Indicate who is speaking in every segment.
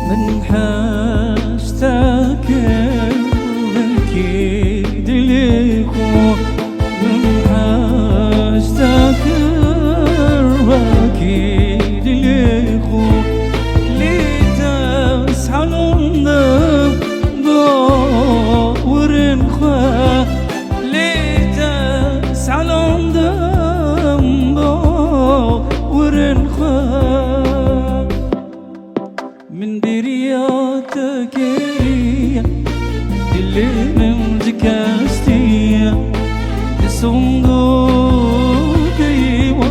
Speaker 1: من حاجتك أكيد ليكو من حاجتك أكيد ليكو لتسعى لندم دور خا لتسعى لندم دور خا من برياتك اللي من ذكاستي بصندوق ايوه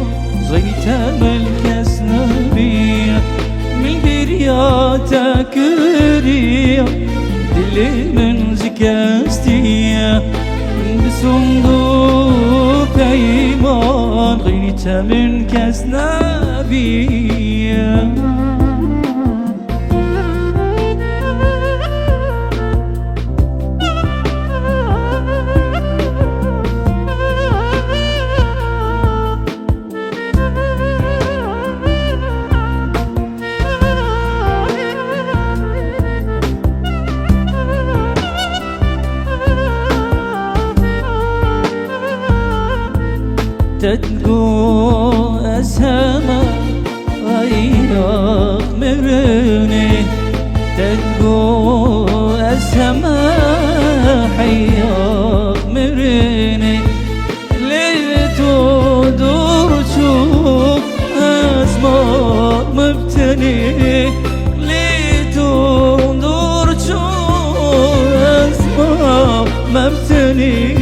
Speaker 1: زيت ملكس نبيه من برياتك اللي من ذكاستي بصندوق ايوه غيت من كاس نبيه تدقو أسهما غيرك مرني تدقو أسهما حياك مرني ليتو دور تشوف أسماء مبتني ليتو دور تشوف أسماء مبتني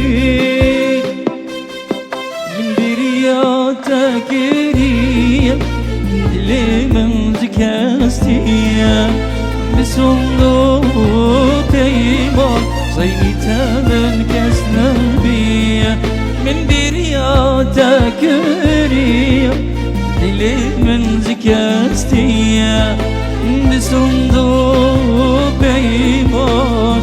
Speaker 1: تكريم اللي من ذكاستي بصندوق ايمان زيت من كاس نبيه من برياتك كريم اللي من ذكاستي بصندوق ايمان